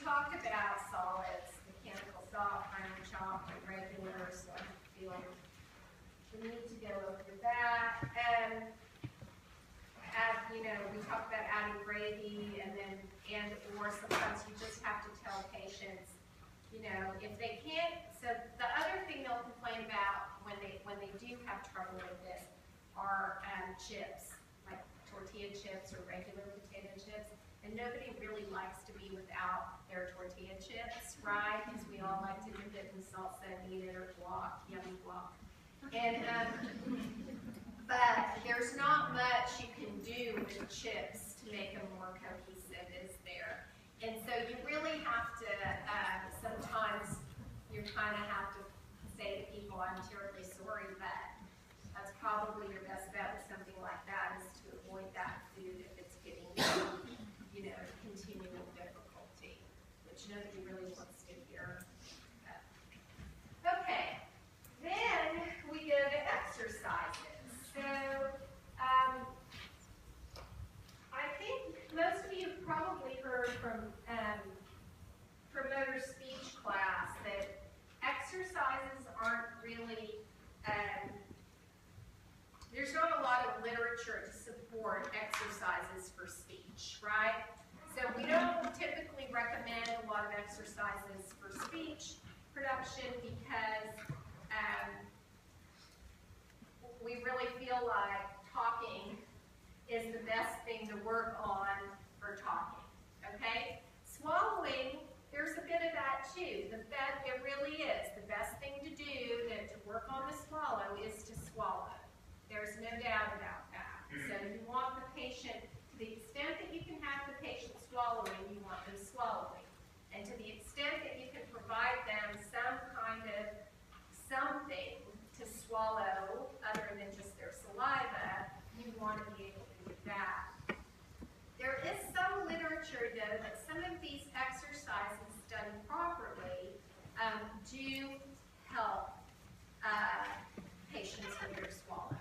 talked about solids, mechanical salt, iron chalk, and regular, so I feel the need to go over that. We talked about adding gravy, or sometimes you just have to tell patients, if they can't. So the other thing they'll complain about when they do have trouble with this are chips, like tortilla chips or regular potato chips. And nobody really likes to be without their tortilla chips, right? Because we all like to dip it in salsa and eat it, or guac, yummy guac. But there's not much you can do with chips to make them more cohesive, is there? And so you really have to, sometimes you kind of have to say to people, I'm terribly sorry, but that's probably your best bet with something like that, is to avoid that food if it's getting continual difficulty, which nobody really wants to hear. Okay, then we go to exercises. So, I think most of you have probably heard from motor speech class that exercises aren't really, there's not a lot of literature to support exercises for speech, right? So we don't typically recommend a lot of exercises for speech production because we really feel like talking is the best thing to work on for talking, okay? Swallowing, there's a bit of that too. It really is. The best thing to do to work on the swallow is to swallow. There's no doubt about that. So you want the patient, to the extent that you can have the patient swallowing, you want them swallowing. And to the extent that you can provide them some kind of something to swallow other than just their saliva, you want to be able to do that. There is some literature, though, that some of these exercises done properly do help patients with their swallow.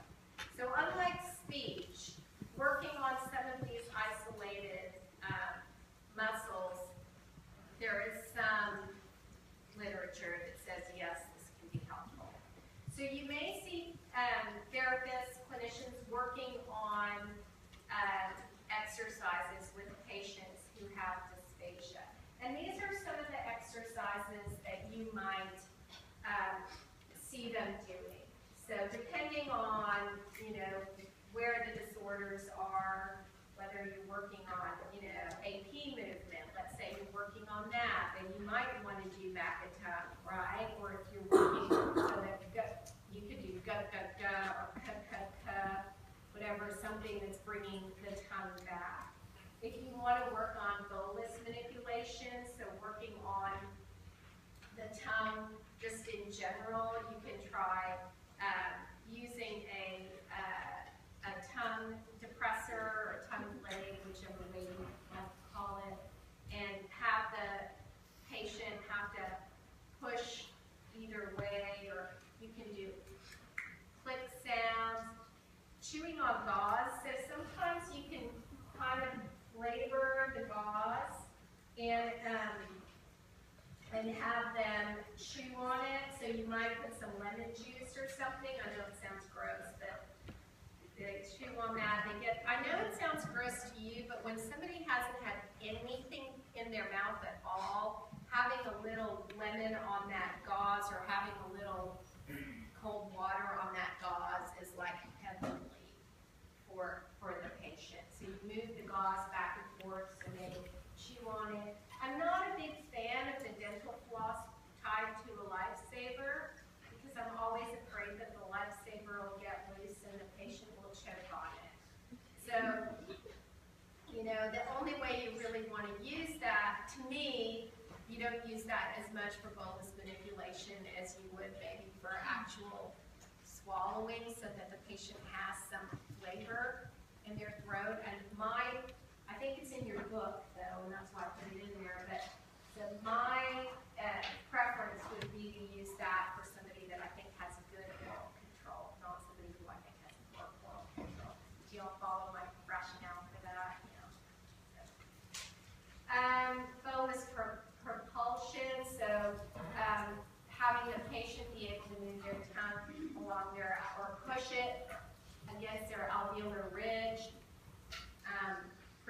So unlike speech, working on some of these isolated muscles, there is some literature that says, yes, this can be helpful. So you may see therapists, clinicians working on exercises with patients who have dysphagia. And these are some of the exercises that you might see them doing. So depending on, where the disorders are, whether you're working on, AP movement, let's say you're working on that, then you might want to do back and tongue, right? Or if you're working so that you could do gut, or cut, whatever, something that's bringing the tongue back. If you want to work on bolus manipulation, so working on the tongue just in general, you can try using a tongue depressor or tongue blade, whichever way you want to call it, and have the patient have to push either way, or you can do click sounds, chewing on gauze. So sometimes you can kind of flavor the gauze and have them chew on it. So you might put some lemon juice or something. I know it sounds gross, but they chew on that. I know it sounds gross to you, but when somebody hasn't had anything in their mouth at all, having a little lemon on that gauze or having a little cold water on that gauze is like heavenly for the patient. So you move the gauze back and forth so they chew on it. I'm not a big fan of the dental floss tied to a lifesaver because I'm always afraid that the lifesaver will get loose and the patient will choke on it. So, the only way you really want to use that, to me, you don't use that as much for bolus manipulation as you would maybe for actual swallowing, so that the patient has some flavor in their throat. And I think it's in your book though, and that's why I put it in there, but my preference would be to use that for somebody that I think has good oral control, not somebody who I think has poor oral control. Do y'all follow my rationale for that? Bolus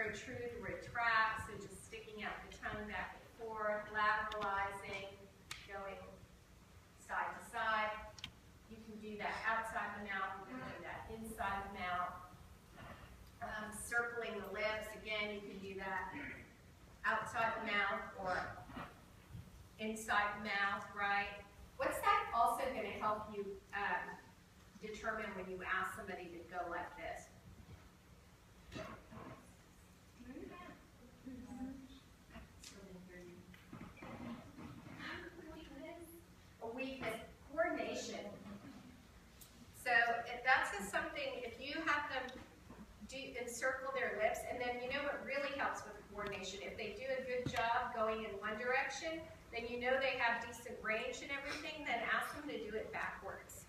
protrude, retract, so just sticking out the tongue back and forth, lateralizing, going side to side. You can do that outside the mouth, you can do that inside the mouth. Circling the lips, again, you can do that outside the mouth or inside the mouth, right? What's that also going to help you determine when you ask somebody to go like this? A weakness, coordination. So if that's just something, if you have them encircle their lips, and then you know what really helps with coordination? If they do a good job going in one direction, then you know they have decent range and everything, then ask them to do it backwards.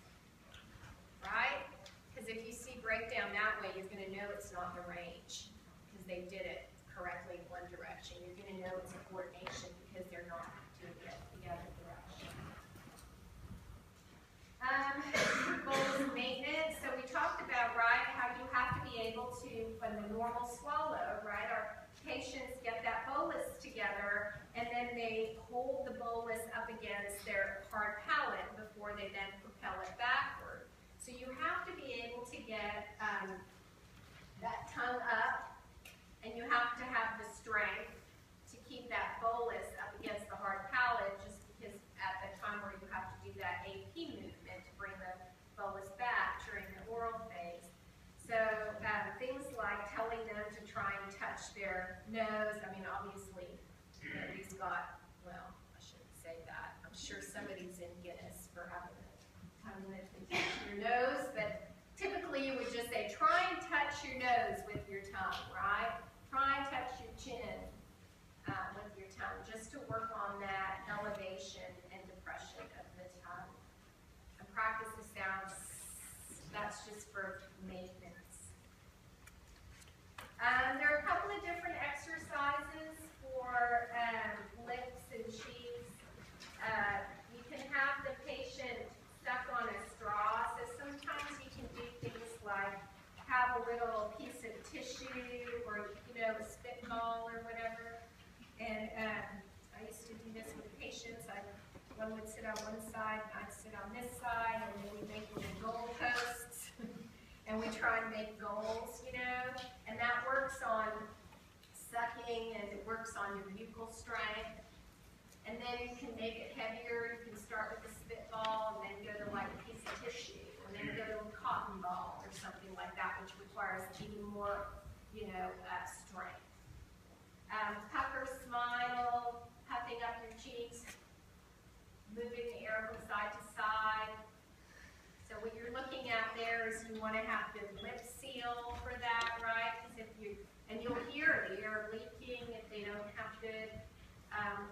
Right? Because if you see breakdown that way, you're going to know it's not the range because they did it correctly in one direction. You're going to know it's a coordination because they're not doing it the other direction. Bolus maintenance. So we talked about, right, how you have to be able to, when the normal swallow, right, our patients get that bolus together and then they hold the bolus up against their hard palate before they then propel it backward. So you have to be able to get that tongue up, and you have to have the strength to keep that bolus up against the hard palate, just because at the time where you have to do that AP movement to bring the bolus back during the oral phase. So things like telling them to try and touch their nose. I mean, obviously, nobody's got, well, I shouldn't say that. I'm sure somebody's in Guinness for having a tongue that can touch your nose, but typically you would just say, try and touch your nose with your tongue, right? Try and touch your chin with your tongue, just to work on that elevation and depression of the tongue. And practice the sounds, that's just for maintenance. There are a couple of different exercises for lips and cheeks. You can have the patient stuck on a straw, so sometimes you can do things like have a little piece of tissue or, you know, a spitball or whatever. And I used to do this with patients. One would sit on one side, and I'd sit on this side, and then we make little goalposts. And we try and make goals, you know, and that works on sucking and it works on your buccal strength. And then you can make it heavier. You can start with a spitball and then go to like a piece of tissue and then go to a cotton ball or something like that, which requires even more, you know, strength. Pucker, smile, puffing up your cheeks, moving the air from side to side. So what you're looking at there is you want to have the lip seal for that, right? Because if you, and you'll hear the air leaking if they don't have good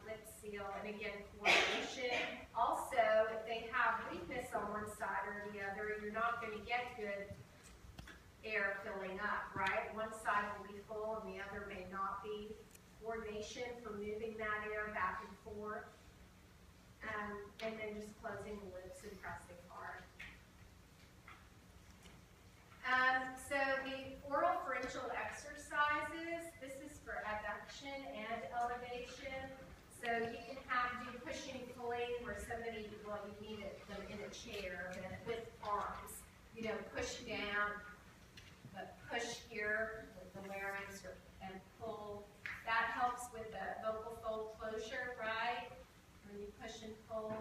lip seal. And again, coordination. Also, if they have weakness on one side or the other, you're not going to get good air filling up, right? One side will be full and the other may not be. Coordination for moving that air back and forth. And then just closing the lips and pressing hard. So the oral pharyngeal exercises, this is for adduction and elevation. So you can do pushing, pulling, where somebody, well, you need them in a chair with arms. You know, push down, but push here with the larynx and pull. That helps with the vocal fold closure, right? When you push and pull.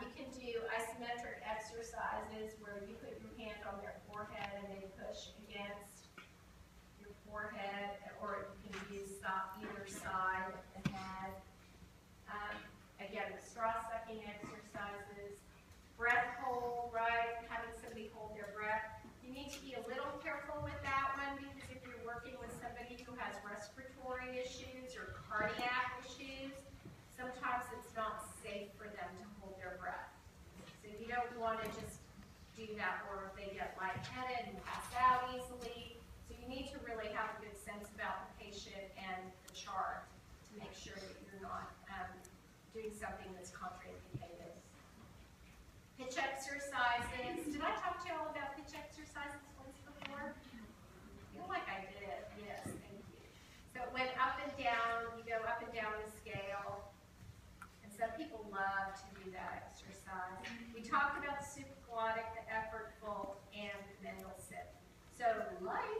You can do isometric exercises where you put your hand on their forehead and they push against your forehead, or you can use either side of the head. Again, the straw sucking exercises. Breath hold, right? Having somebody hold their breath. You need to be a little careful with that one because if you're working with somebody who has respiratory issues or cardiac issues, sometimes it's not safe for them to hold their breath. So you don't want to just do that, or if they get lightheaded and pass out easily. So you need to really have a good sense about the patient and the chart to make sure that you're not doing something that's contraindicated. Pitch exercises. Did I talk to you all about pitch exercises once before? I feel like I did. Yes, thank you. people love to do that exercise. We talked about the supraglottic, the effortful, and the mental sit. So light